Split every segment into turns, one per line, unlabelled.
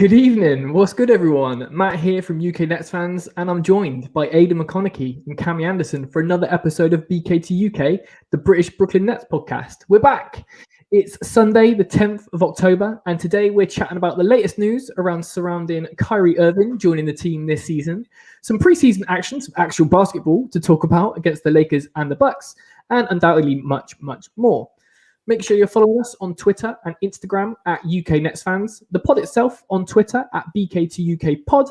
Good evening. What's good, everyone? Matt here from UK Nets Fans, and I'm joined by Aidan McConaughey and Cammy Anderson for another episode of BK to UK, the British Brooklyn Nets podcast. We're back. It's Sunday, the 10th of October, and today we're chatting about the latest news surrounding Kyrie Irving joining the team this season, some preseason action, some actual basketball to talk about against the Lakers and the Bucks, and undoubtedly much, much more. Make sure you're following us on Twitter and Instagram at UK Nets Fans, the pod itself on Twitter at BK2UK Pod,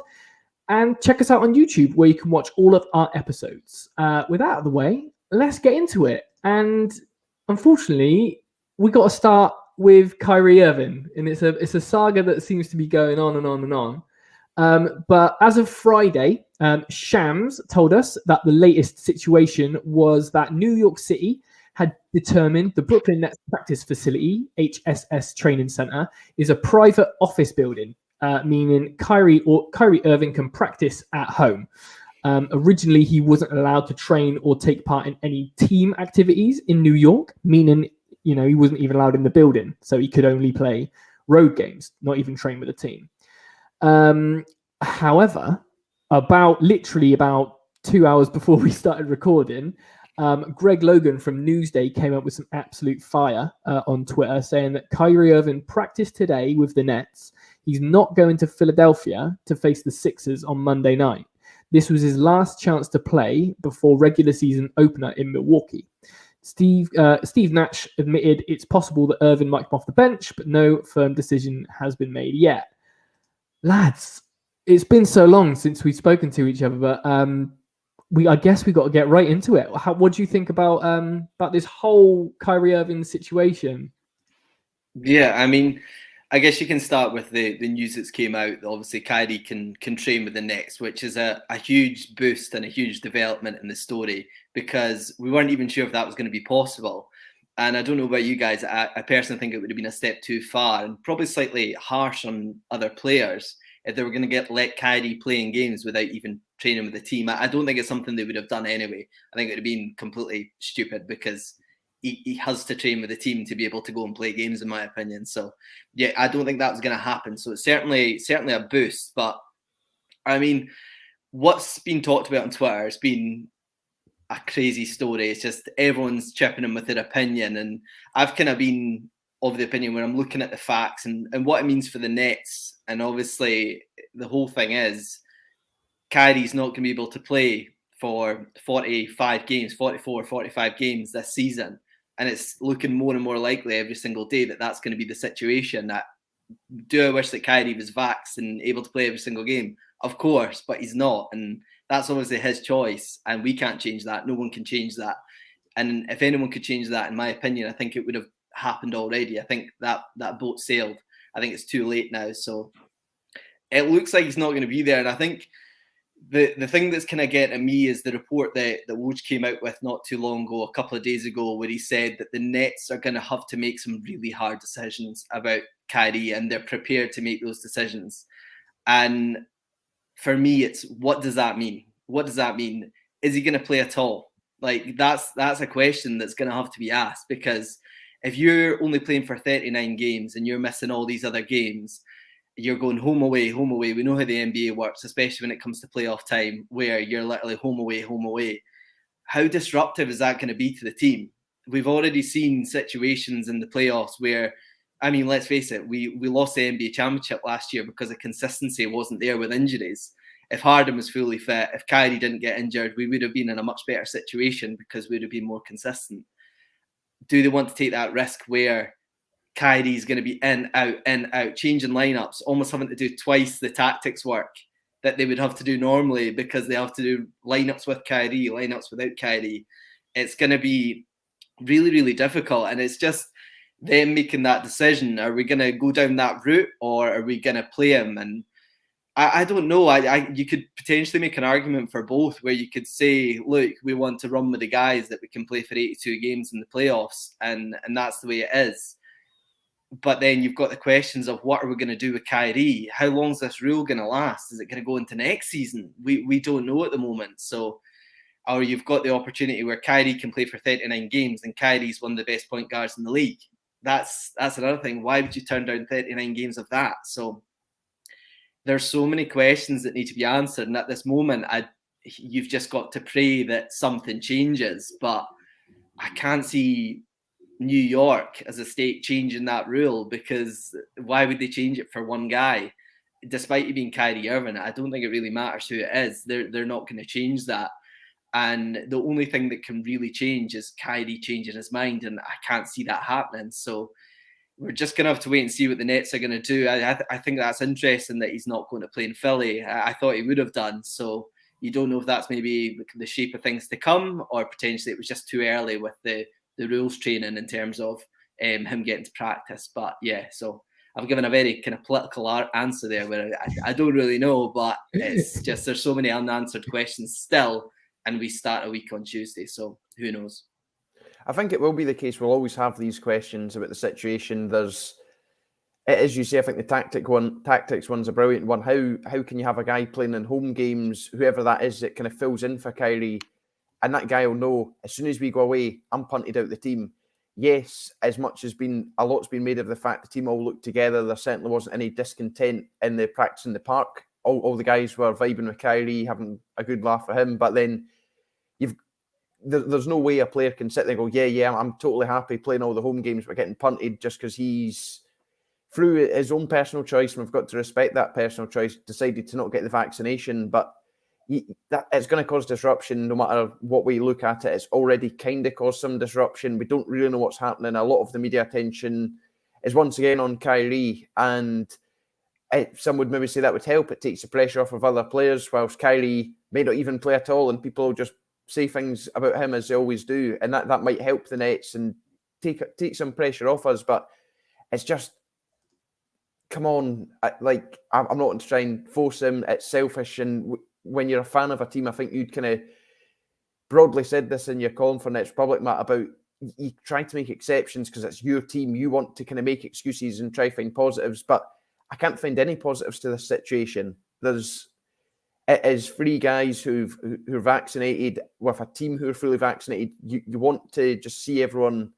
and check us out on YouTube where you can watch all of our episodes. With that out of the way, let's get into it. And unfortunately, we got to start with Kyrie Irving, and it's a saga that seems to be going on and on and on. But as of Friday, Shams told us that the latest situation was that New York City had determined the Brooklyn Nets practice facility, HSS Training Center, is a private office building, meaning Kyrie Irving can practice at home. Originally, he wasn't allowed to train or take part in any team activities in New York, meaning he wasn't even allowed in the building, so he could only play road games, not even train with a team. However, about 2 hours before we started recording, Greg Logan from Newsday came up with some absolute fire on Twitter saying that Kyrie Irving practiced today with the Nets. He's not going to Philadelphia to face the Sixers on Monday night. This was his last chance to play before regular season opener in Milwaukee. Steve Nash admitted it's possible that Irving might come off the bench, but no firm decision has been made yet. Lads, it's been so long since we've spoken to each other, but I guess we got to get right into it. What do you think about this whole Kyrie Irving situation?
Yeah, I mean, I guess you can start with the news that's came out. Obviously, Kyrie can train with the Nets, which is a huge boost and a huge development in the story, because we weren't even sure if that was going to be possible. And I don't know about you guys. I personally think it would have been a step too far and probably slightly harsh on other players if they were going to let Kyrie play in games without even training with the team. I don't think it's something they would have done anyway. I think it would have been completely stupid because he has to train with the team to be able to go and play games, in my opinion. So, yeah, I don't think that was going to happen. So it's certainly a boost. But, I mean, what's been talked about on Twitter has been a crazy story. It's just everyone's chipping in with their opinion. And I've kind of been of the opinion when I'm looking at the facts and what it means for the Nets. And obviously, the whole thing is Kyrie's not going to be able to play for 45 games this season. And it's looking more and more likely every single day that that's going to be the situation. Do I wish that Kyrie was vaxxed and able to play every single game? Of course, but he's not. And that's obviously his choice. And we can't change that. No one can change that. And if anyone could change that, in my opinion, I think it would have happened already. I think that boat sailed. I think it's too late now. So it looks like he's not going to be there. And I think the thing that's kind of getting me is the report that Woj came out with not too long ago, a couple of days ago, where he said that the Nets are going to have to make some really hard decisions about Kyrie, and they're prepared to make those decisions. And for me, it's, what does that mean? What does that mean? Is he going to play at all? Like, that's a question that's going to have to be asked, because if you're only playing for 39 games and you're missing all these other games, you're going home away, home away. We know how the NBA works, especially when it comes to playoff time, where you're literally home away, home away. How disruptive is that going to be to the team? We've already seen situations in the playoffs where, I mean, let's face it, we lost the NBA championship last year because the consistency wasn't there with injuries. If Harden was fully fit, if Kyrie didn't get injured, we would have been in a much better situation because we would have been more consistent. Do they want to take that risk where Kyrie's going to be in, out, changing lineups, almost having to do twice the tactics work that they would have to do normally because they have to do lineups with Kyrie, lineups without Kyrie? It's going to be really, really difficult. And it's just them making that decision. Are we going to go down that route, or are we going to play him? And I don't know. You could potentially make an argument for both, where you could say, look, we want to run with the guys that we can play for 82 games in the playoffs, and that's the way it is. But then you've got the questions of, what are we going to do with Kyrie? How long is this rule going to last? Is it going to go into next season? We don't know at the moment. So, or you've got the opportunity where Kyrie can play for 39 games and Kyrie's one of the best point guards in the league. That's another thing. Why would you turn down 39 games of that? So there's so many questions that need to be answered, and at this moment, you've just got to pray that something changes. But I can't see New York as a state changing that rule, because why would they change it for one guy? Despite it being Kyrie Irving, I don't think it really matters who it is. They're not going to change that. And the only thing that can really change is Kyrie changing his mind, and I can't see that happening. So we're just going to have to wait and see what the Nets are going to do. I think that's interesting that he's not going to play in Philly. I thought he would have done. So you don't know if that's maybe the shape of things to come, or potentially it was just too early with the rules training in terms of him getting to practice. But yeah, so I've given a very kind of political answer there, where I don't really know, but it's just there's so many unanswered questions still, and we start a week on Tuesday, so who knows?
I think it will be the case. We'll always have these questions about the situation. As you say, I think the tactics one's a brilliant one. How can you have a guy playing in home games, whoever that is, that kind of fills in for Kyrie, and that guy will know as soon as we go away, I'm punted out the team. Yes, as much as a lot's been made of the fact the team all looked together, there certainly wasn't any discontent in the practice in the park. All the guys were vibing with Kyrie, having a good laugh at him. But then there's no way a player can sit there and go, yeah, I'm totally happy playing all the home games but getting punted just because he's, through his own personal choice, and we've got to respect that personal choice, decided to not get the vaccination. But it's going to cause disruption no matter what way you look at it. It's already kind of caused some disruption. We don't really know what's happening. A lot of the media attention is once again on Kyrie, and some would maybe say that would help. It takes the pressure off of other players, whilst Kyrie may not even play at all, and people just say things about him as they always do, and that might help the Nets and take some pressure off us. But it's just, come on, I'm not to try and force him. It's selfish, and when you're a fan of a team, I think you'd kind of broadly said this in your column for Nets Republic, Matt, about you try to make exceptions because it's your team. You want to kind of make excuses and try to find positives, but I can't find any positives to this situation. It is three guys who are vaccinated with a team who are fully vaccinated. You want to just see everyone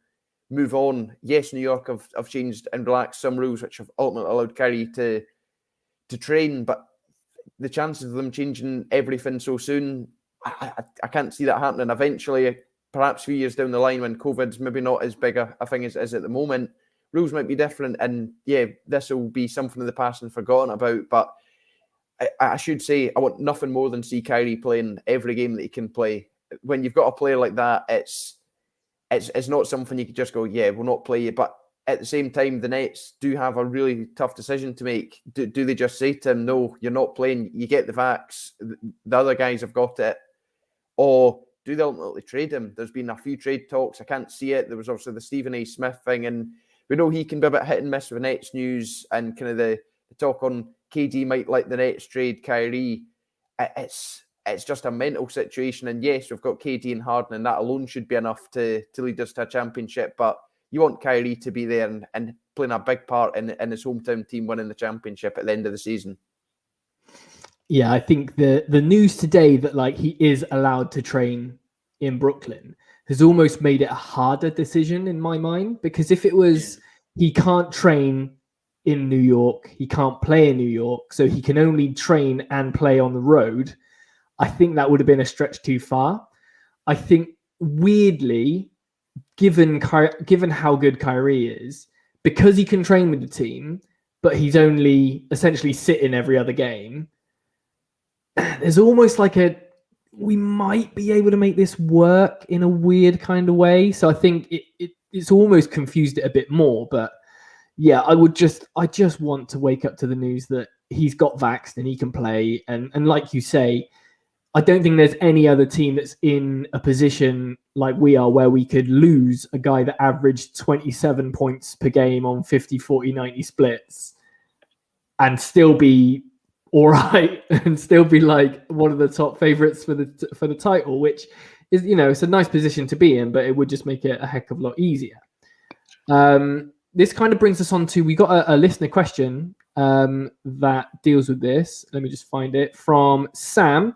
move on. Yes, New York have changed and relaxed some rules which have ultimately allowed Kyrie to train, but the chances of them changing everything so soon, I can't see that happening. Eventually, perhaps 3 years down the line, when COVID's maybe not as big a thing as it is at the moment, rules might be different, and yeah, this will be something of the past and forgotten about. But I should say, I want nothing more than see Kyrie playing every game that he can play. When you've got a player like that, it's not something you could just go, yeah, we'll not play you. But at the same time, the Nets do have a really tough decision to make. Do they just say to him, no, you're not playing, you get the vax, the other guys have got it? Or do they ultimately trade him? There's been a few trade talks. I can't see it. There was also the Stephen A. Smith thing, and we know he can be a bit hit and miss with Nets news, and kind of the talk on KD might let the Nets trade Kyrie. It's just a mental situation. And yes, we've got KD and Harden, and that alone should be enough to lead us to a championship. But you want Kyrie to be there and playing a big part in his hometown team winning the championship at the end of the season.
Yeah, I think the news today that he is allowed to train in Brooklyn has almost made it a harder decision in my mind, because if it was he can't train in New York, he can't play in New York, so he can only train and play on the road, I think that would have been a stretch too far. I think weirdly, given how good Kyrie is, because he can train with the team, but he's only essentially sitting every other game, there's almost we might be able to make this work in a weird kind of way. So I think it's almost confused it a bit more. But yeah, I just want to wake up to the news that he's got vaxxed and he can play. And like you say, I don't think there's any other team that's in a position like we are where we could lose a guy that averaged 27 points per game on 50, 40, 90 splits and still be all right and still be one of the top favorites for the title, which is, it's a nice position to be in, but it would just make it a heck of a lot easier. This kind of brings us on to, we got a listener question that deals with this. Let me just find it from Sam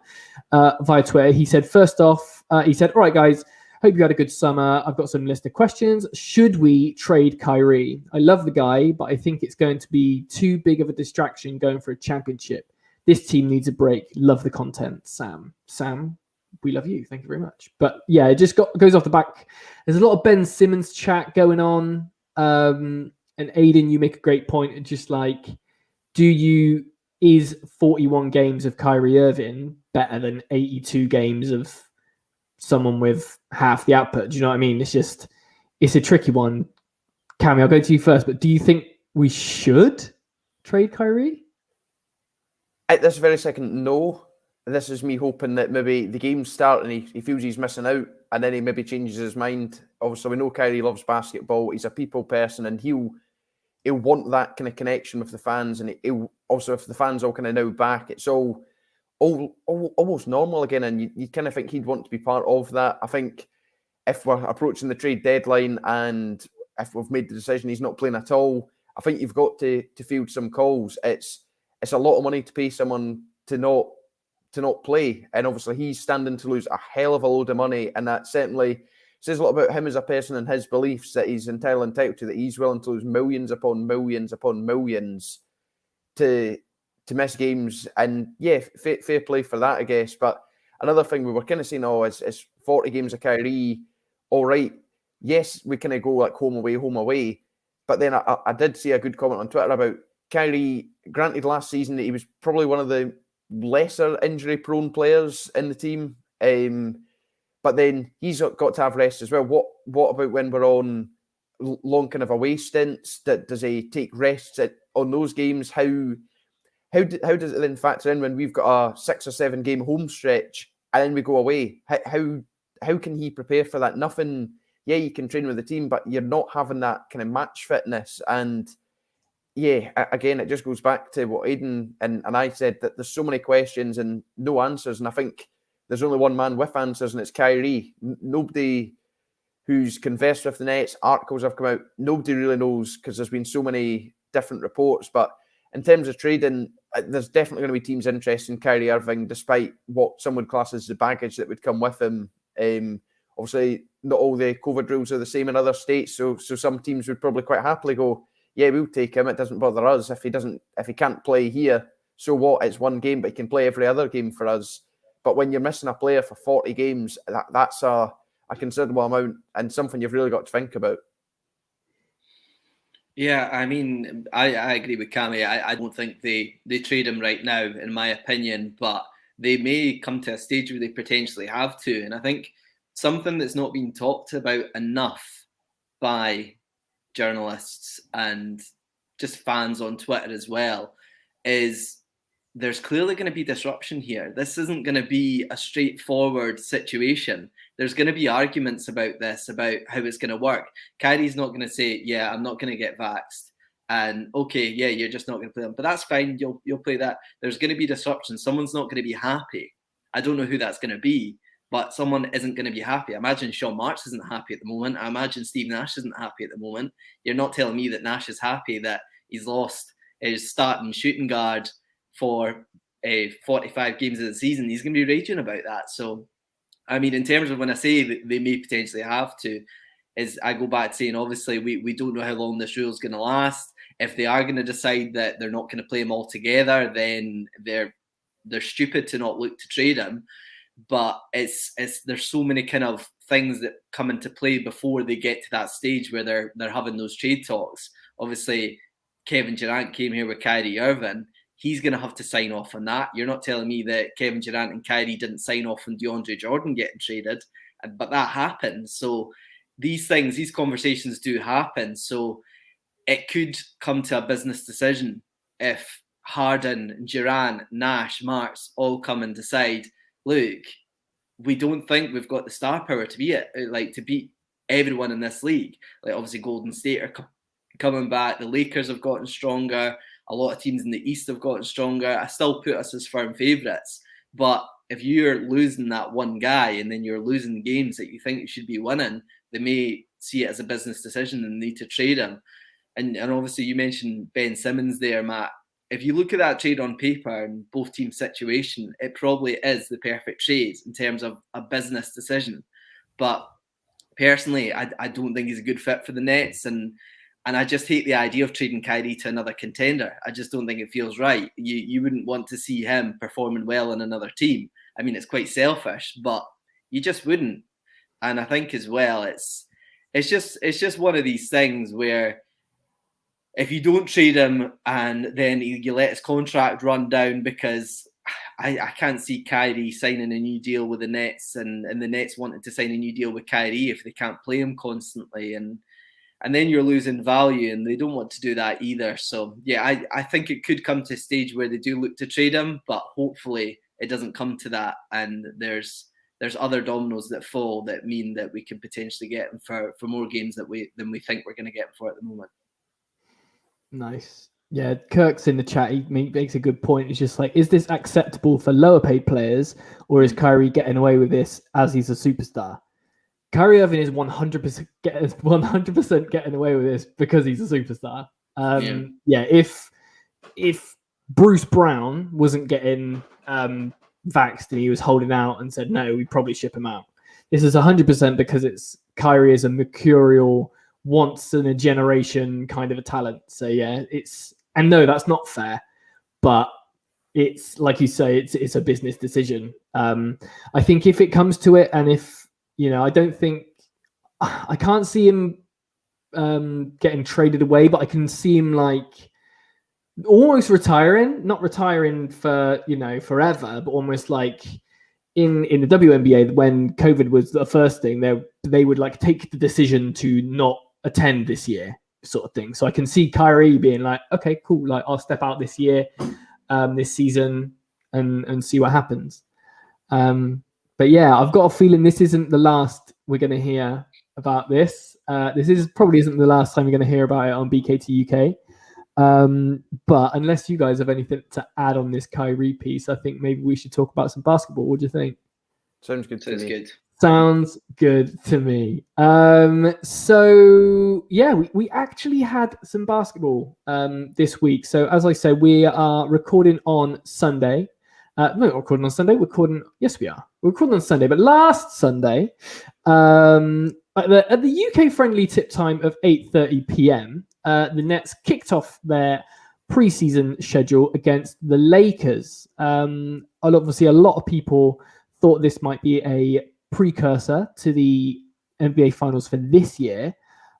via Twitter. He said, first off, all right, guys, Hope you had a good summer. I've got some list of questions. Should we trade Kyrie? I love the guy, but I think it's going to be too big of a distraction going for a championship. This team needs a break. Love the content, Sam. Sam, we love you. Thank you very much. But yeah, it just goes off the back. There's a lot of Ben Simmons chat going on. And Aiden, you make a great point. It's just like, is 41 games of Kyrie Irving better than 82 games of someone with half the output? Do you know what I mean? It's a tricky one. Cammy, I'll go to you first, but do you think we should trade Kyrie?
At this very second, no. This is me hoping that maybe the games start and he feels he's missing out, and then he maybe changes his mind. Obviously, we know Kyrie loves basketball. He's a people person, and he'll want that kind of connection with the fans. And he'll also, if the fans all kind of now back, it's all almost normal again. And you kind of think he'd want to be part of that. I think if we're approaching the trade deadline and if we've made the decision he's not playing at all, I think you've got to field some calls. It's a lot of money to pay someone to not play, and obviously he's standing to lose a hell of a load of money, and that certainly says a lot about him as a person and his beliefs that he's entirely entitled to, that he's willing to lose millions upon millions upon millions to miss games. And yeah, fair play for that, I guess. But another thing we were kind of saying, is 40 games of Kyrie, all right. Yes, we kind of go like home away. But then I did see a good comment on Twitter about Kyrie. Granted, last season he was probably one of the lesser injury-prone players in the team. But then he's got to have rest as well. What about when we're on long kind of away stints? Does he take rests on those games? How does it then factor in when we've got a 6 or 7 game home stretch and then we go away? How can he prepare for that? Nothing. Yeah, you can train with the team, but you're not having that kind of match fitness. And yeah, again, it just goes back to what Aiden and I said, that there's so many questions and no answers. And I think there's only one man with answers, and it's Kyrie. Nobody who's conversed with the Nets, articles have come out, nobody really knows because there's been so many different reports. But in terms of trading, there's definitely going to be teams interested in Kyrie Irving, despite what some would class as the baggage that would come with him. Obviously, not all the COVID rules are the same in other states, so some teams would probably quite happily go, yeah, we'll take him. It doesn't bother us if he can't play here. So what? It's one game, but he can play every other game for us. But when you're missing a player for 40 games, that's a considerable amount and something you've really got to think about.
Yeah, I mean, I agree with Cammy. I don't think they trade him right now, in my opinion, but they may come to a stage where they potentially have to. And I think something that's not been talked about enough by journalists and just fans on Twitter as well is there's clearly going to be disruption here. This isn't going to be a straightforward situation. There's going to be arguments about this, about how it's going to work. Kyrie's not going to say, yeah, I'm not going to get vaxxed. And okay, yeah, you're just not going to play them. But that's fine. You'll play that. There's going to be disruption. Someone's not going to be happy. I don't know who that's going to be, but someone isn't going to be happy. I imagine Sean Marks isn't happy at the moment. I imagine Steve Nash isn't happy at the moment. You're not telling me that Nash is happy that he's lost his starting shooting guard for 45 games of the season. He's going to be raging about that. So, I mean, in terms of when I say that they may potentially have to, is I go back to saying, obviously, we don't know how long this rule is going to last. If they are going to decide that they're not going to play him all together, then they're stupid to not look to trade him. But there's so many kind of things that come into play before they get to that stage where they're having those trade talks. Obviously, Kevin Durant came here with Kyrie Irving. He's going to have to sign off on that. You're not telling me that Kevin Durant and Kyrie didn't sign off on DeAndre Jordan getting traded, but that happened. So these conversations do happen. So it could come to a business decision if Harden, Durant, Nash, Marks all come and decide, look, we don't think we've got the star power to beat everyone in this league. Like obviously Golden State are coming back. The Lakers have gotten stronger. A lot of teams in the East have gotten stronger. I still put us as firm favourites. But if you're losing that one guy and then you're losing games that you think you should be winning, they may see it as a business decision and need to trade him. And obviously you mentioned Ben Simmons there, Matt. If you look at that trade on paper and both teams' situation, it probably is the perfect trade in terms of a business decision. But personally, I don't think he's a good fit for the Nets, and I just hate the idea of trading Kyrie to another contender. I just don't think it feels right. You wouldn't want to see him performing well in another team. I mean, it's quite selfish, but you just wouldn't. And I think as well, it's just one of these things where if you don't trade him and then you let his contract run down, because I can't see Kyrie signing a new deal with the Nets and the Nets wanting to sign a new deal with Kyrie if they can't play him constantly, and then you're losing value, and they don't want to do that either. So yeah, I think it could come to a stage where they do look to trade him, but hopefully it doesn't come to that, and there's other dominoes that fall that mean that we could potentially get him for more games than we think we're going to get him for at the moment.
Nice. Yeah, Kirk's in the chat. He makes a good point. It's just like, is this acceptable for lower paid players, or is Kyrie getting away with this as he's a superstar? Kyrie Irving is 100% getting away with this because he's a superstar. If Bruce Brown wasn't getting vaxxed and he was holding out and said no, we'd probably ship him out. This is 100% because it's Kyrie is a mercurial, once in a generation kind of a talent. So yeah, and no, that's not fair, but it's like you say, it's a business decision. I think if it comes to it, and if I can't see him getting traded away, but I can see him like almost retiring, not retiring for forever, but almost like in the WNBA when COVID was the first thing, they would like take the decision to not attend this year, sort of thing. So I can see Kyrie being like, okay, cool, like I'll step out this year, this season, and see what happens. But yeah, I've got a feeling this isn't the last we're going to hear about this. This probably isn't the last time we're going to hear about it on BKT UK. But unless you guys have anything to add on this Kyrie piece, I think maybe we should talk about some basketball. What do you think?
Sounds good to me.
Sounds good to me. So yeah, we actually had some basketball this week. So as I said, we are recording on Sunday. No, not recording on Sunday. Yes, we are. We're recording on Sunday, but last Sunday, at the UK friendly tip time of 8:30 p.m., the Nets kicked off their preseason schedule against the Lakers. Obviously, a lot of people thought this might be a precursor to the NBA Finals for this year,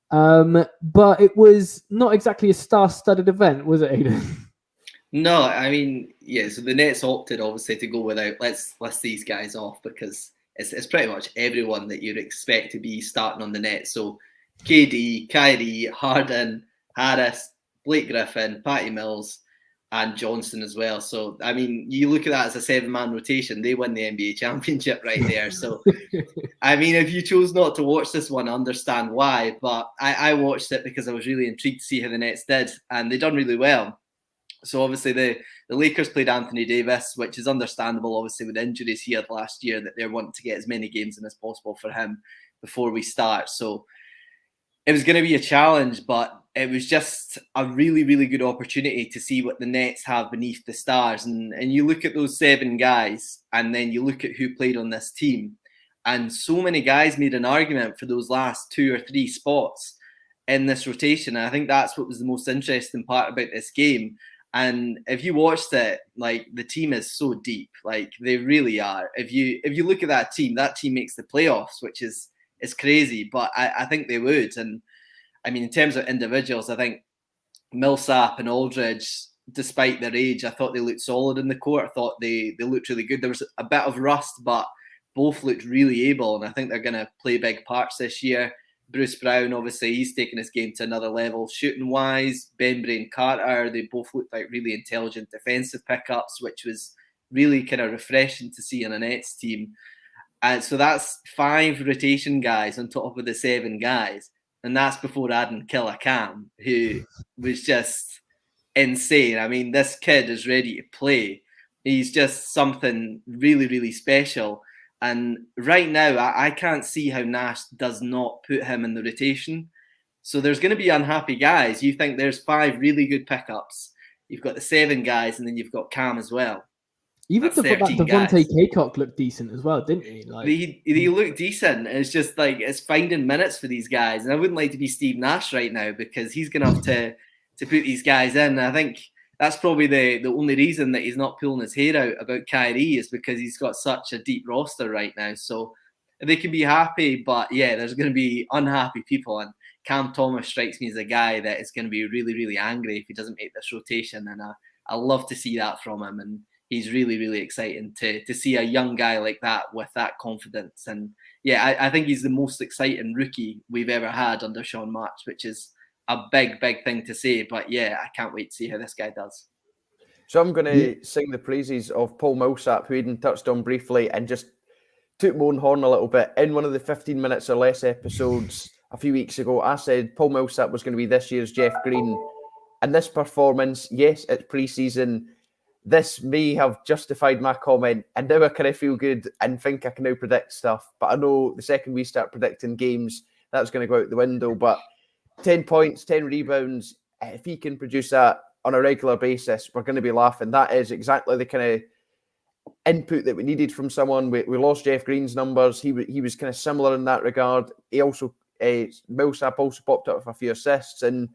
but it was not exactly a star-studded event, was it, Aidan?
No, I mean, yeah. So the Nets opted obviously to go without. Let's list these guys off because it's pretty much everyone that you'd expect to be starting on the Nets. So KD, Kyrie, Harden, Harris, Blake Griffin, Patty Mills, and Johnson as well. So I mean, you look at that as a 7-man rotation. They win the NBA championship right there. So I mean, if you chose not to watch this one, I understand why. But I watched it because I was really intrigued to see how the Nets did, and they done really well. So obviously the Lakers played Anthony Davis, which is understandable, obviously with injuries he had last year, that they're wanting to get as many games in as possible for him before we start. So it was going to be a challenge, but it was just a really, really good opportunity to see what the Nets have beneath the stars. And you look at those 7 guys, and then you look at who played on this team. And so many guys made an argument for those last 2 or 3 spots in this rotation. And I think that's what was the most interesting part about this game. And if you watched it, like the team is so deep, like they really are. If you look at that team makes the playoffs, which is crazy, but I think they would. And I mean, in terms of individuals, I think Millsap and Aldridge, despite their age, I thought they looked solid in the court. I thought they looked really good. There was a bit of rust, but both looked really able, and I think they're going to play big parts this year. Bruce Brown, obviously, he's taken his game to another level shooting-wise. Bembry and Carter, they both looked like really intelligent defensive pickups, which was really kind of refreshing to see in a Nets team. And so that's 5 rotation guys on top of the 7 guys. And that's before adding Killer Cam, who was just insane. I mean, this kid is ready to play. He's just something really, really special. And right now, I can't see how Nash does not put him in the rotation. So there's going to be unhappy guys. You think there's 5 really good pickups. You've got the 7 guys, and then you've got Cam as well.
Even
That's
that
13
Devontae
guys.
Kaycock looked decent as well, didn't he? Like
He looked decent. It's just like it's finding minutes for these guys, and I wouldn't like to be Steve Nash right now because he's going to have to put these guys in. And I think that's probably the only reason that he's not pulling his hair out about Kyrie is because he's got such a deep roster right now. So they can be happy, but yeah, there's going to be unhappy people. And Cam Thomas strikes me as a guy that is going to be really, really angry if he doesn't make this rotation. And I love to see that from him. And he's really, really exciting to see a young guy like that with that confidence. And yeah, I think he's the most exciting rookie we've ever had under Sean Marks, which is a big, big thing to say. But yeah, I can't wait to see how this guy does.
So I'm going to sing the praises of Paul Millsap, who Aidan touched on briefly, and just took my own horn a little bit. In one of the 15 minutes or less episodes a few weeks ago, I said Paul Millsap was going to be this year's Jeff Green. And this performance, yes, it's pre-season. This may have justified my comment, and now I kind of feel good and think I can now predict stuff. But I know the second we start predicting games, that's going to go out the window. But 10 points, 10 rebounds, if he can produce that on a regular basis, we're going to be laughing. That is exactly the kind of input that we needed from someone. We lost Jeff Green's numbers. He was kind of similar in that regard. He also, Millsap also popped up with a few assists. And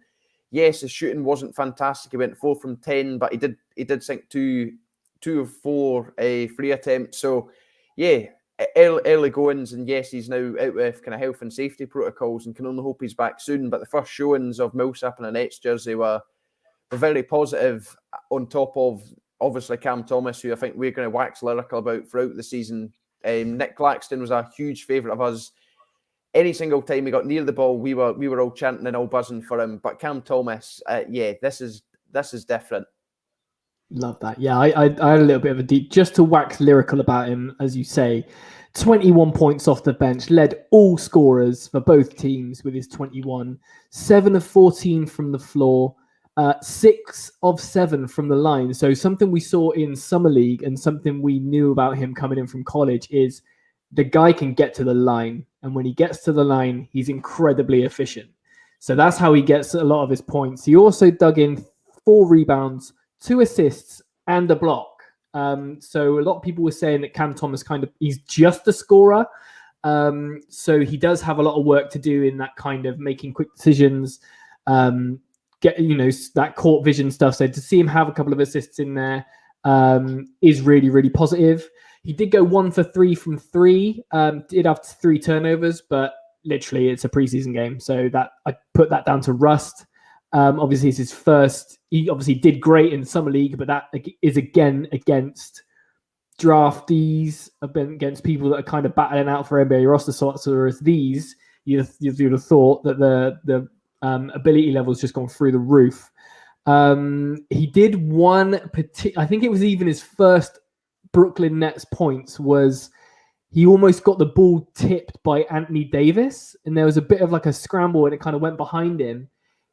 yes, his shooting wasn't fantastic. He went 4 from 10, but he did sink two of 4 free attempts. So yeah, early goings, and yes, he's now out with kind of health and safety protocols and can only hope he's back soon. But the first showings of Millsap in a Nets jersey were very positive, on top of obviously Cam Thomas, who I think we're going to wax lyrical about throughout the season. Nick Claxton was a huge favourite of us. Any single time he got near the ball, we were all chanting and all buzzing for him. But Cam Thomas, this is different.
Love that. Yeah, I had a little bit of a deep, just to wax lyrical about him, as you say. 21 points off the bench, led all scorers for both teams with his 21. 7 of 14 from the floor. 6 of 7 from the line. So something we saw in Summer League and something we knew about him coming in from college is the guy can get to the line. And when he gets to the line, he's incredibly efficient. So that's how he gets a lot of his points. He also dug in 4 rebounds, 2 assists, and a block. So a lot of people were saying that Cam Thomas he's just a scorer. So he does have a lot of work to do in that kind of making quick decisions, that court vision stuff. So to see him have a couple of assists in there is really, really positive. He did go 1 for 3 from 3. Did have 3 turnovers, but literally it's a preseason game. So that I put that down to rust. Obviously it's his first. He obviously did great in Summer League, but that is again against draftees, against people that are kind of battling out for NBA roster slots. Whereas these, you'd have thought that the ability level's just gone through the roof. He did I think it was even his first Brooklyn Nets points, was he almost got the ball tipped by Anthony Davis, and there was a bit of like a scramble and it kind of went behind him.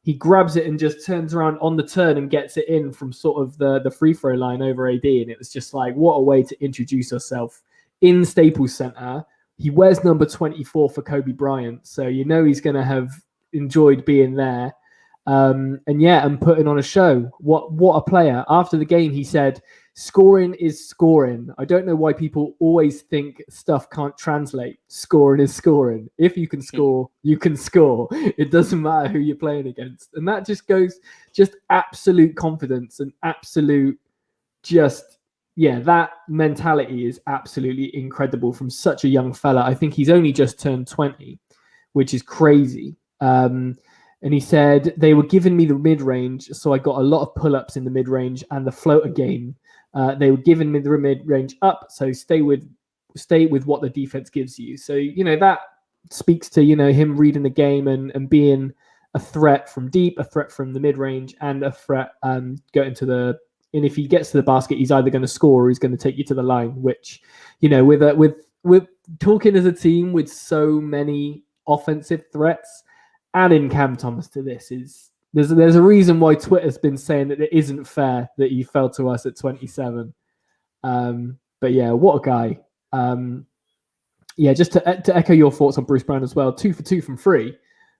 He grabs it and just turns around on the turn and gets it in from sort of the free throw line over AD. And it was just like, what a way to introduce yourself in Staples Center. He wears number 24 for Kobe Bryant. So you know he's going to have enjoyed being there. And putting on a show. What a player. After the game, he said, scoring is scoring. I don't know why people always think stuff can't translate. Scoring is scoring. If you can score, you can score. It doesn't matter who you're playing against. And that just goes, just absolute confidence and absolute that mentality is absolutely incredible from such a young fella. I think he's only just turned 20, which is crazy. And he said, they were giving me the mid-range, so I got a lot of pull-ups in the mid-range and the floater game. They were giving me the mid-range up, so stay with what the defense gives you. So, that speaks to, him reading the game and being a threat from deep, a threat from the mid-range, and a threat going to the... And if he gets to the basket, he's either going to score or he's going to take you to the line, which, with talking as a team with so many offensive threats, adding Cam Thomas to this is there's a reason why Twitter's been saying that it isn't fair that he fell to us at 27. But yeah, what a guy. Just to echo your thoughts on Bruce Brown as well, 2 for 2 from 3.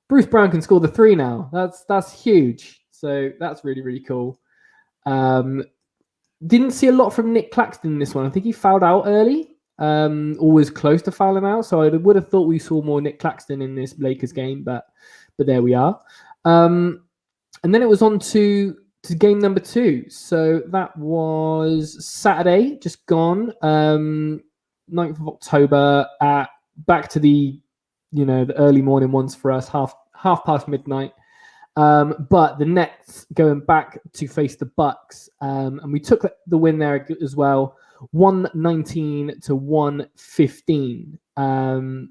Bruce Brown can score the 3 now. That's huge. So that's really, really cool. Didn't see a lot from Nick Claxton in this one. I think he fouled out early, or was close to fouling out. So I would have thought we saw more Nick Claxton in this Lakers game, but there we are. And then it was on to game number 2. So that was Saturday, just gone, 9th of October, back to the early morning ones for us, half past midnight. But the Nets going back to face the Bucks, and we took the win there as well, 119 to 115. And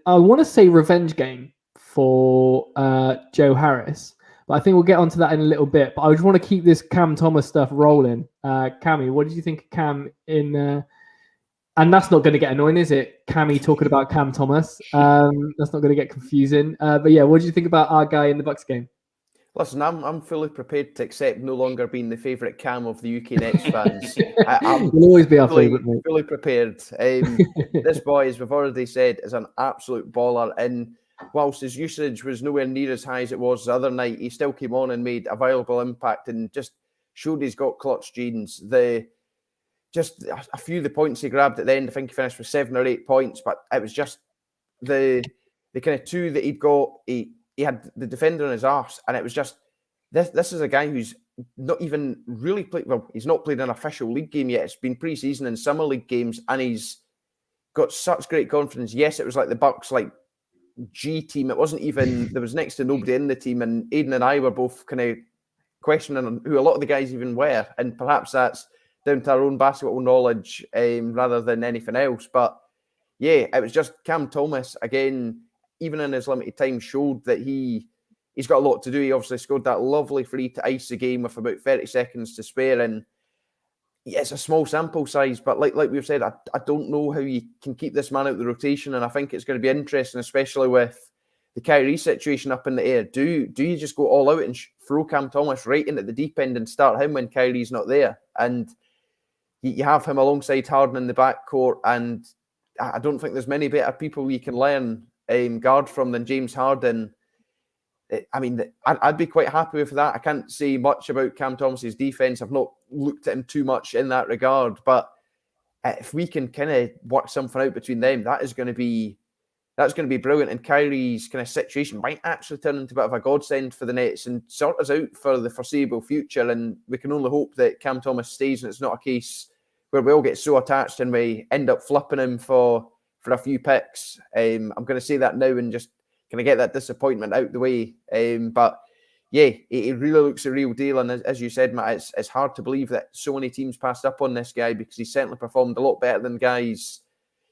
I want to say revenge game for Joe Harris, but I think we'll get onto that in a little bit. But I just want to keep this Cam Thomas stuff rolling. Cammy, what did you think of Cam in? And that's not going to get annoying, is it? Cammy talking about Cam Thomas. That's not going to get confusing. But yeah, what did you think about our guy in the Bucks game?
Listen, I'm fully prepared to accept no longer being the favourite Cam of the UK Nets fans.
He'll always be our favourite, mate.
Fully prepared. This boy, as we've already said, is an absolute baller. And whilst his usage was nowhere near as high as it was the other night, he still came on and made a viable impact and just showed he's got clutch genes. Just a few of the points he grabbed at the end, I think he finished with 7 or 8 points, but it was just the kind of 2 that he'd got. He had the defender on his arse, and it was just, this is a guy who's not even really played, well, he's not played an official league game yet. It's been pre-season and summer league games, and he's got such great confidence. Yes, it was like the Bucks, like, G team. It wasn't even, there was next to nobody in the team, and Aidan and I were both kind of questioning who a lot of the guys even were, and perhaps that's down to our own basketball knowledge rather than anything else. But yeah, it was just Cam Thomas, again, even in his limited time, showed that he's got a lot to do. He obviously scored that lovely free to ice the game with about 30 seconds to spare. And yeah, it's a small sample size, but like we've said, I don't know how you can keep this man out of the rotation. And I think it's going to be interesting, especially with the Kyrie situation up in the air. Do you just go all out and throw Cam Thomas right into the deep end and start him when Kyrie's not there? And you have him alongside Harden in the backcourt, and I don't think there's many better people you can learn guard from than James Harden. I mean, I'd be quite happy with that. I can't say much about Cam Thomas's defense. I've not looked at him too much in that regard, but if we can kind of work something out between them, that's going to be brilliant. And Kyrie's kind of situation might actually turn into a bit of a godsend for the Nets and sort us out for the foreseeable future. And we can only hope that Cam Thomas stays and it's not a case where we all get so attached and we end up flipping him for a few picks. I'm going to say that now and just kind of get that disappointment out the way. But yeah, it really looks a real deal. And as you said, Matt, it's hard to believe that so many teams passed up on this guy because he certainly performed a lot better than guys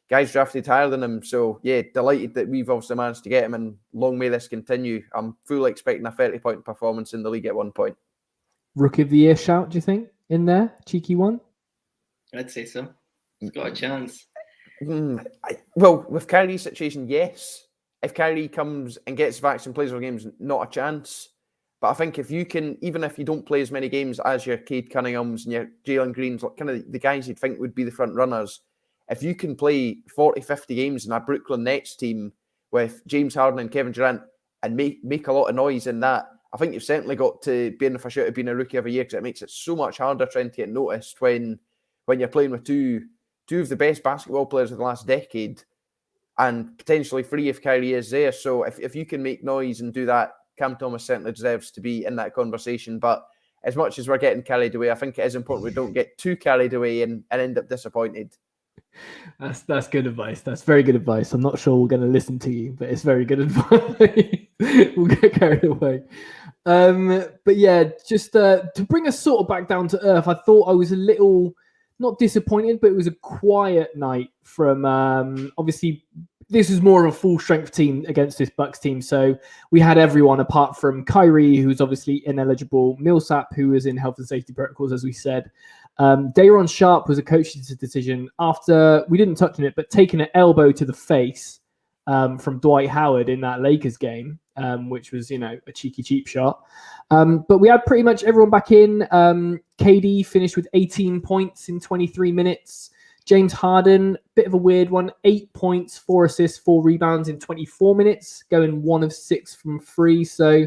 drafted higher than him. So yeah, delighted that we've obviously managed to get him, and long may this continue. I'm fully expecting a 30-point performance in the league at one point.
Rookie of the year shout, do you think, in there? Cheeky one?
I'd say so. He's got a chance.
Well, with Kyrie's situation, yes. If Kyrie comes and gets vaxxed and plays all games, not a chance. But I think if you can, even if you don't play as many games as your Cade Cunninghams and your Jalen Greens, kind of the guys you'd think would be the front runners, if you can play 40, 50 games in a Brooklyn Nets team with James Harden and Kevin Durant and make a lot of noise in that, I think you've certainly got to be in for sure to being a rookie of a year, because it makes it so much harder trying to get noticed when you're playing with two of the best basketball players of the last decade, and potentially 3 if Kyrie is there. So if you can make noise and do that, Cam Thomas certainly deserves to be in that conversation. But as much as we're getting carried away, I think it is important we don't get too carried away and end up disappointed.
That's good advice. That's very good advice. I'm not sure we're going to listen to you, but it's very good advice. We'll get carried away. But yeah, just to bring us sort of back down to earth, I thought I was a little, not disappointed, but it was a quiet night from, obviously, this is more of a full strength team against this Bucks team. So we had everyone apart from Kyrie, who's obviously ineligible, Millsap, who was in health and safety protocols, as we said. Day'Ron Sharpe was a coach's decision after, we didn't touch on it, but taking an elbow to the face from Dwight Howard in that Lakers game, which was, a cheeky cheap shot. But we had pretty much everyone back in. KD finished with 18 points in 23 minutes. James Harden, bit of a weird one, 8 points, 4 assists, 4 rebounds in 24 minutes, going 1 of 6 from 3. So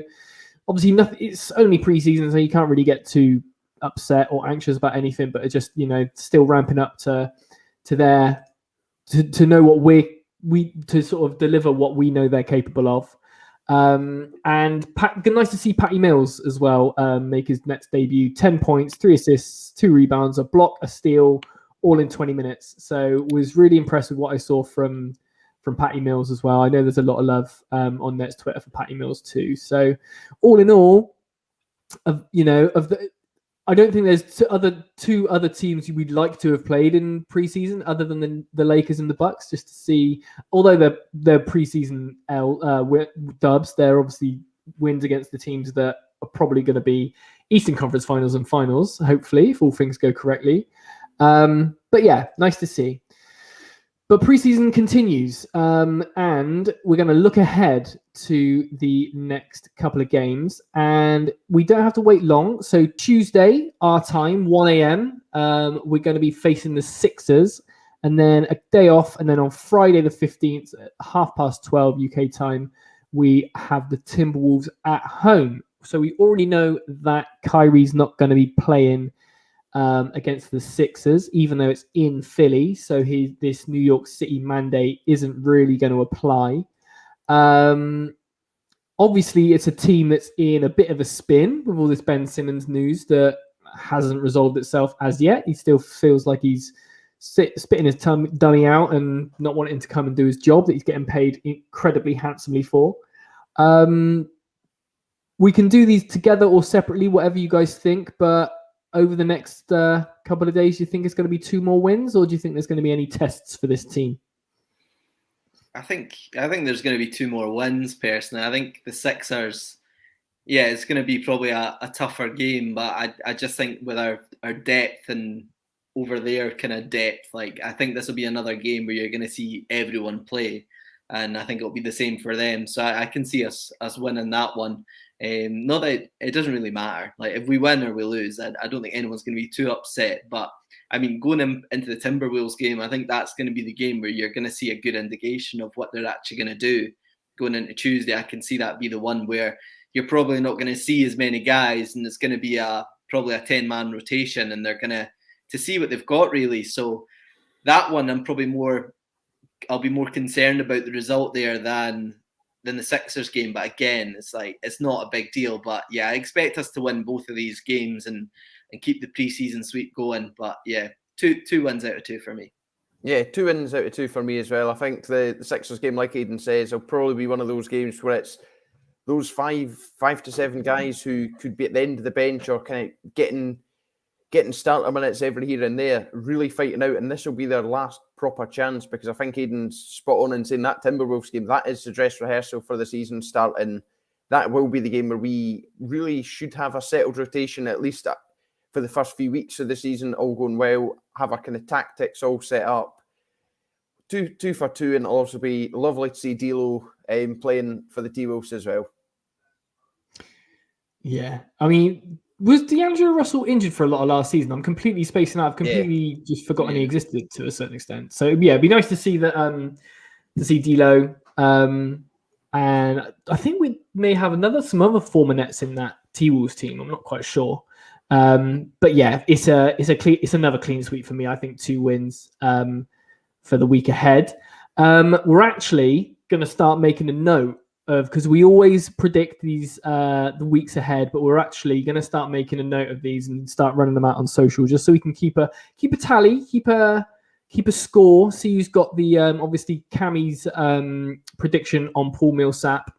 obviously nothing. It's only preseason, so you can't really get too upset or anxious about anything, but are just still ramping up to know what we to sort of deliver what we know they're capable of. And nice to see Patty Mills as well make his Nets debut. 10 points, 3 assists, 2 rebounds, a block, a steal, all in 20 minutes. So was really impressed with what I saw from Patty Mills as well. I know there's a lot of love on Nets Twitter for Patty Mills too. So all in all, I don't think there's two other teams we'd like to have played in preseason other than the Lakers and the Bucks, just to see. Although they're preseason dubs, they're obviously wins against the teams that are probably going to be Eastern Conference Finals and Finals, hopefully, if all things go correctly. But yeah, nice to see. But preseason continues, and we're going to look ahead to the next couple of games, and we don't have to wait long. So Tuesday, our time, 1 a.m., we're going to be facing the Sixers, and then a day off, and then on Friday the 15th at 12:30 UK time, we have the Timberwolves at home. So we already know that Kyrie's not going to be playing against the Sixers, even though it's in Philly. So this New York City mandate isn't really going to apply. Obviously, it's a team that's in a bit of a spin with all this Ben Simmons news that hasn't resolved itself as yet. He still feels like he's spitting his dummy out and not wanting to come and do his job that he's getting paid incredibly handsomely for. We can do these together or separately, whatever you guys think, but over the next couple of days, do you think it's going to be 2 more wins, or do you think there's going to be any tests for this team?
I think there's going to be 2 more wins, personally. I think the Sixers, it's going to be probably a tougher game, but I just think with our depth and over their kind of depth, like I think this will be another game where you're going to see everyone play, and I think it'll be the same for them. So I can see us winning that one. Not that it doesn't really matter. Like if we win or we lose, I don't think anyone's going to be too upset. But I mean, going into the Timberwolves game, I think that's going to be the game where you're going to see a good indication of what they're actually going to do. Going into Tuesday, I can see that be the one where you're probably not going to see as many guys, and it's going to be probably a 10-man rotation, and they're going to see what they've got really. So that one, I'll be more concerned about the result there than the Sixers game. But again, it's not a big deal. But yeah, I expect us to win both of these games and keep the preseason sweep going. But yeah, two wins out of 2 for me.
Yeah, 2 wins out of 2 for me as well. I think the Sixers game, like Aidan says, will probably be one of those games where it's those 5 to 7 guys who could be at the end of the bench or kind of getting starter minutes every here and there, really fighting out, and this will be their last proper chance, because I think Aidan's spot on in saying that Timberwolves game, that is the dress rehearsal for the season starting. That will be the game where we really should have a settled rotation, at least for the first few weeks of the season, all going well, have our kind of tactics all set up. 2 for 2, and it'll also be lovely to see D'Lo playing for the T-Wolves as well.
Yeah, I mean, was D'Angelo Russell injured for a lot of last season? I'm completely spacing out. I've completely just forgotten he existed to a certain extent. So yeah, it'd be nice to see that. To see D'Lo, and I think we may have some other former Nets in that T-Wolves team. I'm not quite sure, but yeah, it's another clean sweep for me. I think 2 wins for the week ahead. We're actually going to start making a note of, because we always predict these the weeks ahead, but we're actually going to start making a note of these and start running them out on social, just so we can keep a tally, keep a score, see who's got the obviously Cammy's prediction on Paul Millsap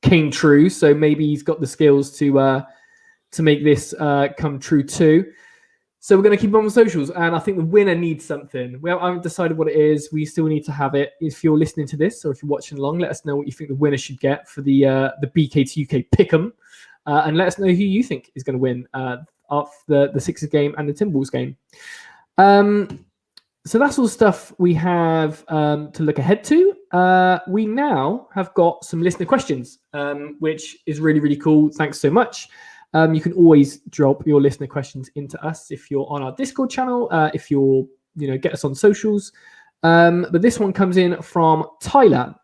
came true, so maybe he's got the skills to make this come true too. So we're going to keep on the socials, and I think the winner needs something. I haven't decided what it is. We still need to have it. If you're listening to this, or if you're watching along, let us know what you think the winner should get for the BK to UK Pick'em, and let us know who you think is going to win of the Sixers game and the Timberwolves game. So that's all the stuff we have to look ahead to. We now have got some listener questions, which is really, really cool. Thanks so much. You can always drop your listener questions into us if you're on our Discord channel, if you're, get us on socials. But this one comes in from Tyler.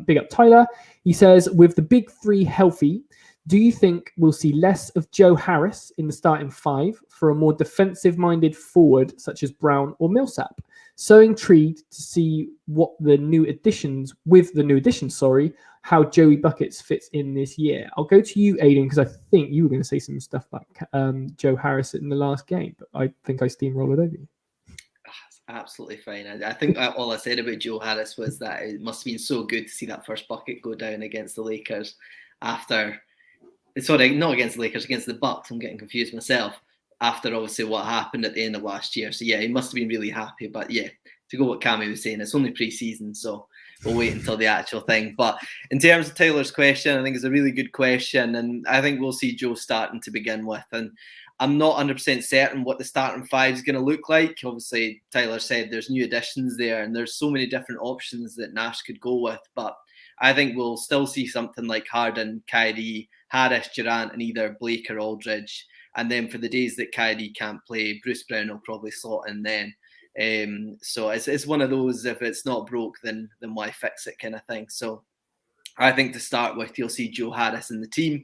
Big up Tyler. He says, with the big 3 healthy, Do you think we'll see less of Joe Harris in the starting 5 for a more defensive-minded forward such as Brown or Millsap? So intrigued to see what the new additions, how Joey Buckets fits in this year. I'll go to you, Aidan, because I think you were going to say some stuff about Joe Harris in the last game, but I think I steamrolled it over you.
Absolutely fine. I think all I said about Joe Harris was that it must have been so good to see that first bucket go down against the Lakers after, sorry, not against the Lakers, against the Bucks. I'm getting confused myself after obviously what happened at the end of last year. So yeah, he must have been really happy. But yeah, to go what Cammy was saying, it's only pre-season, so we'll wait until the actual thing. But in terms of Tyler's question, I think it's a really good question, and I think we'll see Joe starting to begin with. And I'm not 100% certain what the starting 5 is going to look like. Obviously, Tyler said there's new additions there, and there's so many different options that Nash could go with. But I think we'll still see something like Harden, Kyrie, Harris, Durant, and either Blake or Aldridge. And then for the days that Kyrie can't play, Bruce Brown will probably slot in then. So it's one of those, if it's not broke, then why fix it kind of thing. So I think to start with, you'll see Joe Harris in the team.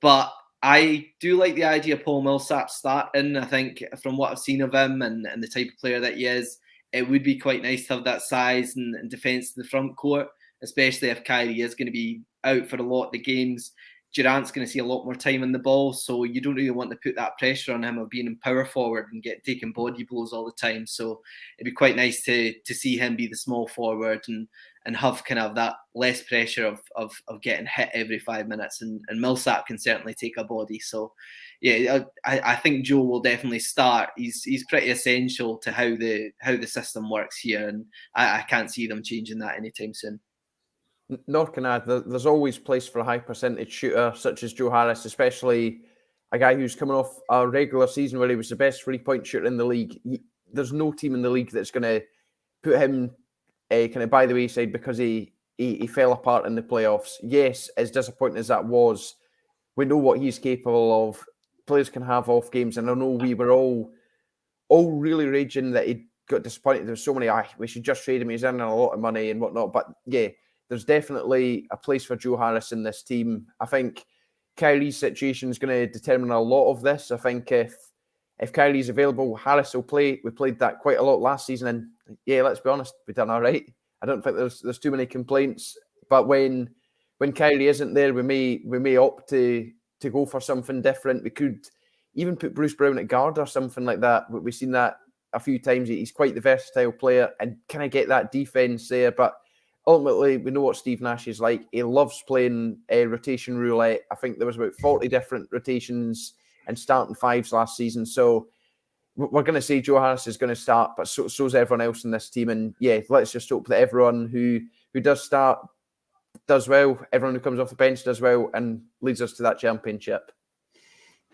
But I do like the idea of Paul Millsap starting. I think from what I've seen of him and the type of player that he is, it would be quite nice to have that size and defence to the front court, especially if Kyrie is going to be out for a lot of the games. Durant's going to see a lot more time on the ball, so you don't really want to put that pressure on him of being in power forward and taking body blows all the time. So it'd be quite nice to see him be the small forward and have kind of that less pressure of getting hit every 5 minutes. And Millsap can certainly take a body. So yeah, I think Joe will definitely start. He's pretty essential to how the system works here, and I can't see them changing that anytime soon.
Nor can I. There's always place for a high percentage shooter such as Joe Harris, especially a guy who's coming off a regular season where he was the best 3-point shooter in the league. There's no team in the league that's going to put him kind of by the wayside because he fell apart in the playoffs. Yes, as disappointing as that was, we know what he's capable of. Players can have off games, and I know we were all really raging that he got disappointed. There was so many, we should just trade him. He's earning a lot of money and whatnot. But yeah, there's definitely a place for Joe Harris in this team. I think Kyrie's situation is going to determine a lot of this. I think if Kyrie's available, Harris will play. We played that quite a lot last season, and yeah, let's be honest, we've done all right. I don't think there's too many complaints. But when Kyrie isn't there, we may opt to go for something different. We could even put Bruce Brown at guard or something like that. We've seen that a few times. He's quite the versatile player and kind of get that defense there, but ultimately, we know what Steve Nash is like. He loves playing rotation roulette. I think there was about 40 different rotations and starting 5s last season. So we're going to say Joe Harris is going to start, but so's everyone else in this team. And yeah, let's just hope that everyone who does start does well, everyone who comes off the bench does well, and leads us to that championship.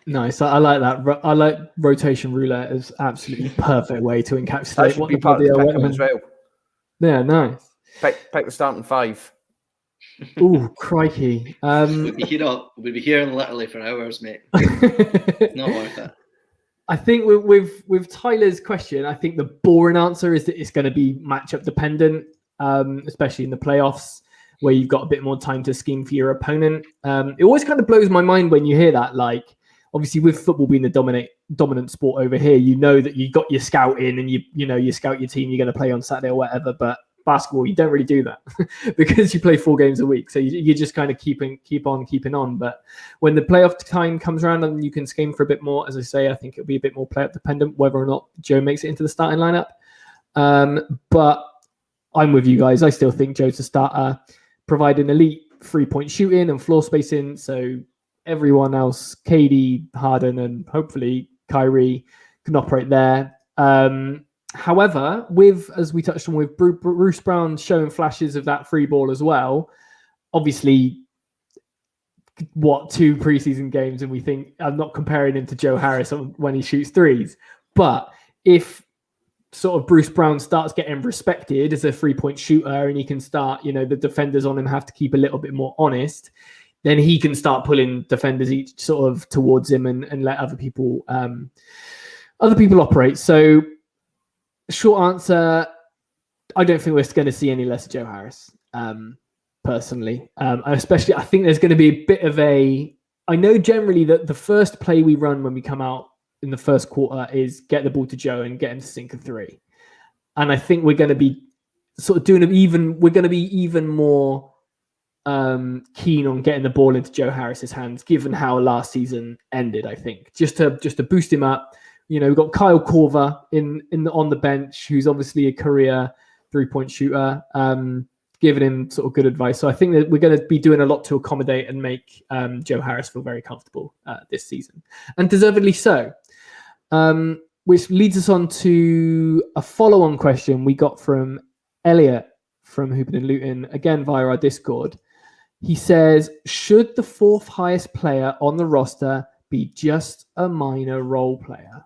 Nice. I like that. I like rotation roulette as absolutely perfect way to encapsulate what
the part of the pick as well.
Yeah, nice.
Pick the starting 5.
Ooh, crikey.
We'd be here literally for hours, mate. It's not worth it.
I think with Tyler's question, I think the boring answer is that it's going to be matchup dependent, especially in the playoffs where you've got a bit more time to scheme for your opponent. It always kind of blows my mind when you hear that. Like, obviously, with football being the dominant sport over here, you know that you got your scout in and you scout your team you're going to play on Saturday or whatever, but basketball, you don't really do that because you play 4 games a week. So you just kind of keep on keeping on. But when the playoff time comes around and you can scheme for a bit more, as I say, I think it'll be a bit more playoff dependent whether or not Joe makes it into the starting lineup. But I'm with you guys. I still think Joe's a starter, provide an elite 3-point shooting and floor spacing. So everyone else, KD, Harden, and hopefully Kyrie can operate there. However, as we touched on with Bruce Brown showing flashes of that free ball as well, obviously, 2 preseason games, and we think, I'm not comparing him to Joe Harris when he shoots threes, but if sort of Bruce Brown starts getting respected as a 3-point shooter and he can start, the defenders on him have to keep a little bit more honest, then he can start pulling defenders each sort of towards him and let other people operate. So, short answer, I don't think we're going to see any less of Joe Harris. personally. Especially, I think there's going to be a bit of a. I know generally that the first play we run when we come out in the first quarter is get the ball to Joe and get him to sink a three. And I think we're going to be sort of doing we're going to be even more keen on getting the ball into Joe Harris's hands, given how last season ended. I think just to boost him up. We've got Kyle Korver on the bench, who's obviously a career 3-point shooter, giving him sort of good advice. So I think that we're going to be doing a lot to accommodate and make Joe Harris feel very comfortable this season, and deservedly so. Which leads us on to a follow-on question we got from Elliot from Hoopin' and Luton, again via our Discord. He says, should the fourth highest player on the roster be just a minor role player?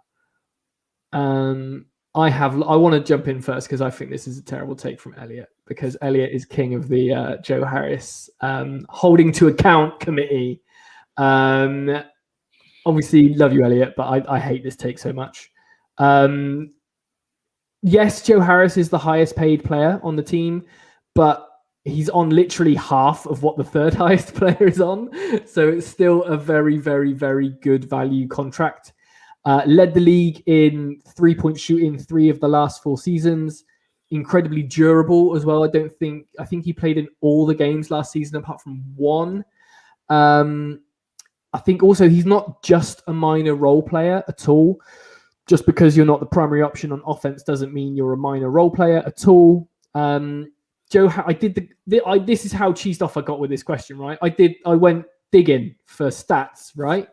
I want to jump in first because I think this is a terrible take from Elliot, because Elliot is king of the Joe Harris holding to account committee. Obviously, love you, Elliot, but I hate this take so much. Yes, Joe Harris is the highest paid player on the team, but he's on literally half of what the third highest player is on. So it's still a very, very, very good value contract. Led the league in 3-point shooting 3 of the last 4 seasons. Incredibly durable as well. I think he played in all the games last season apart from 1. I think also he's not just a minor role player at all. Just because you're not the primary option on offense doesn't mean you're a minor role player at all. This is how cheesed off I got with this question, right? I went digging for stats, right?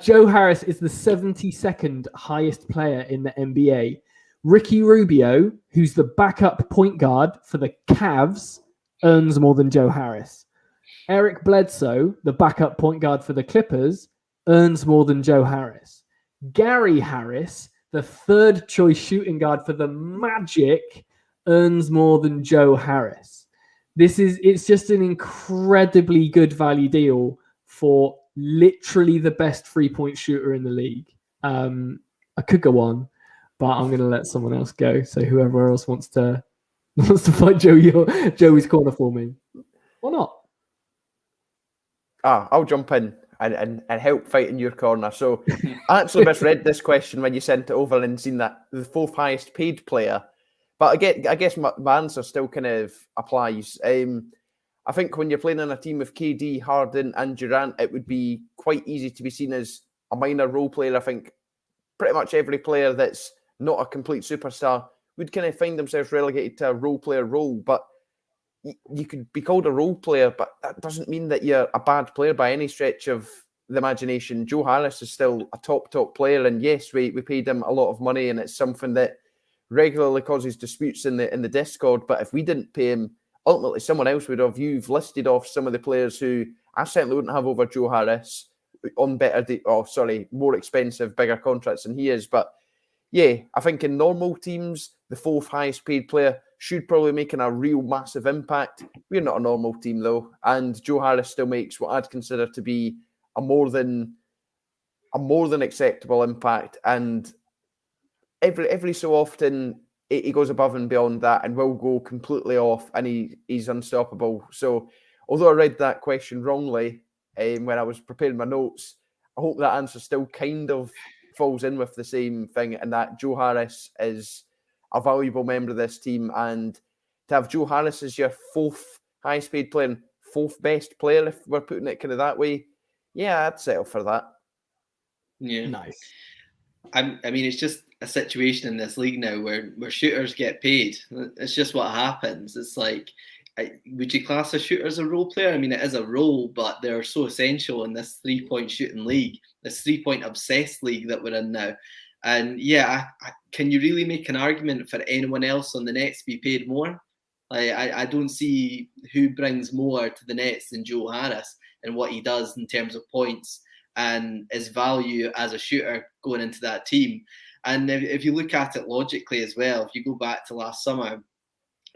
Joe Harris is the 72nd highest player in the NBA. Ricky Rubio, who's the backup point guard for the Cavs, earns more than Joe Harris. Eric Bledsoe, the backup point guard for the Clippers, earns more than Joe Harris. Gary Harris, the third choice shooting guard for the Magic, earns more than Joe Harris. It's just an incredibly good value deal for literally the best 3-point shooter in the league. I could go on, but I'm going to let someone else go. So whoever else wants to fight Joey's corner for me, or not?
I'll jump in and help fight in your corner. So I actually misread this question when you sent it over and seen that the 4th highest paid player. But I guess my answer still kind of applies. I think when you're playing in a team with KD, Harden and Durant, it would be quite easy to be seen as a minor role player. I think pretty much every player that's not a complete superstar would kind of find themselves relegated to a role player role. But you could be called a role player, but that doesn't mean that you're a bad player by any stretch of the imagination. Joe Harris is still a top player, and yes, we paid him a lot of money, and it's something that regularly causes disputes in the Discord. But if we didn't pay him, ultimately someone else would have. You've listed off some of the players who I certainly wouldn't have over Joe Harris on more expensive, bigger contracts than he is. But yeah, I think in normal teams, the 4th highest paid player should probably making a real massive impact. We're not a normal team though, and Joe Harris still makes what I'd consider to be a more than acceptable impact. And every so often he goes above and beyond that and will go completely off, and he's unstoppable. So although I read that question wrongly when I was preparing my notes, I hope that answer still kind of falls in with the same thing, and that Joe Harris is a valuable member of this team. And to have Joe Harris as your 4th highest paid player and 4th best player, if we're putting it kind of that way, yeah, I'd settle for that.
Yeah,
nice.
I mean, it's just a situation in this league now where shooters get paid. It's just what happens. It's like, would you class a shooter as a role player? I mean, it is a role, but they're so essential in this 3-point shooting league, this 3-point obsessed league that we're in now. And yeah, can you really make an argument for anyone else on the Nets to be paid more? I don't see who brings more to the Nets than Joe Harris and what he does in terms of points and his value as a shooter going into that team. And if you look at it logically as well, if you go back to last summer,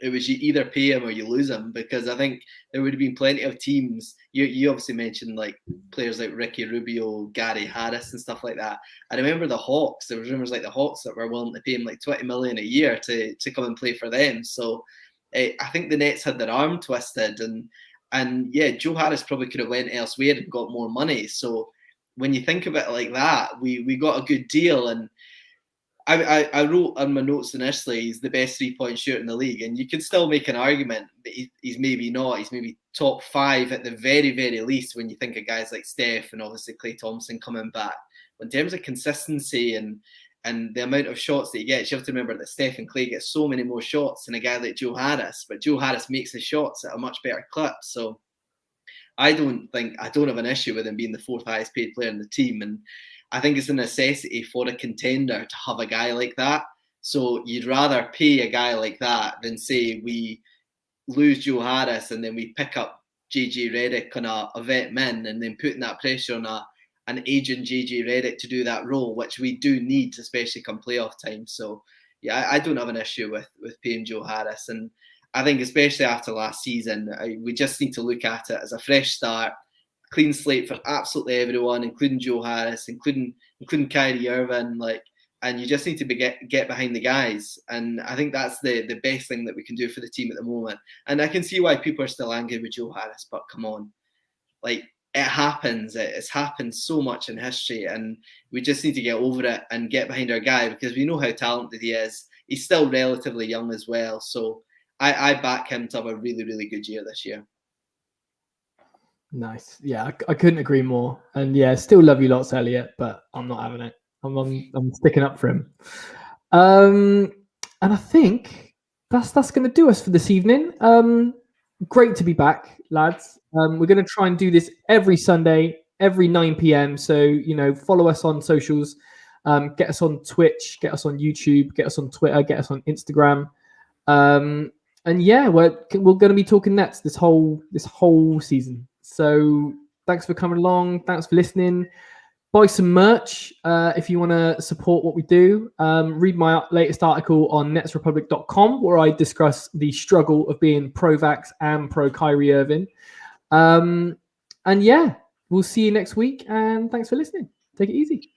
it was you either pay him or you lose him, because I think there would have been plenty of teams. You obviously mentioned like players like Ricky Rubio, Gary Harris and stuff like that. I remember the Hawks. There was rumors like the Hawks that were willing to pay him like $20 million a year to come and play for them. So I think the Nets had their arm twisted, and yeah, Joe Harris probably could have went elsewhere and got more money. So when you think of it like that, we got a good deal. And I wrote on my notes initially, he's the best 3-point shooter in the league, and you can still make an argument that he's maybe not. He's maybe top 5 at the very, very least when you think of guys like Steph and obviously Klay Thompson coming back. But in terms of consistency and the amount of shots that he gets, you have to remember that Steph and Klay get so many more shots than a guy like Joe Harris, but Joe Harris makes his shots at a much better clip. So I don't have an issue with him being the 4th highest paid player in the team. And I think it's a necessity for a contender to have a guy like that. So you'd rather pay a guy like that than say we lose Joe Harris and then we pick up JJ Redick on a vet min, and then putting that pressure on an aging JJ Redick to do that role, which we do need, especially come playoff time. So yeah, I don't have an issue with paying Joe Harris. And I think especially after last season, we just need to look at it as a fresh start. Clean slate for absolutely everyone, including Joe Harris, including Kyrie Irving, and you just need to get behind the guys. And I think that's the best thing that we can do for the team at the moment. And I can see why people are still angry with Joe Harris, but come on, it happens. It's happened so much in history, and we just need to get over it and get behind our guy, because we know how talented he is. He's still relatively young as well, so I back him to have a really, really good year this year.
Nice. Yeah, I couldn't agree more. And yeah, still love you lots, Elliot, but I'm not having it. I'm sticking up for him. And I think that's going to do us for this evening. Great to be back, lads. We're going to try and do this every Sunday, every 9 p.m. So, follow us on socials. Get us on Twitch, get us on YouTube, get us on Twitter, get us on Instagram. And yeah, we're going to be talking Nets this whole season. So thanks for coming along. Thanks for listening. Buy some merch if you want to support what we do. Read my latest article on netsrepublic.com, where I discuss the struggle of being pro-vax and pro-Kyrie Irving. And yeah, we'll see you next week. And thanks for listening. Take it easy.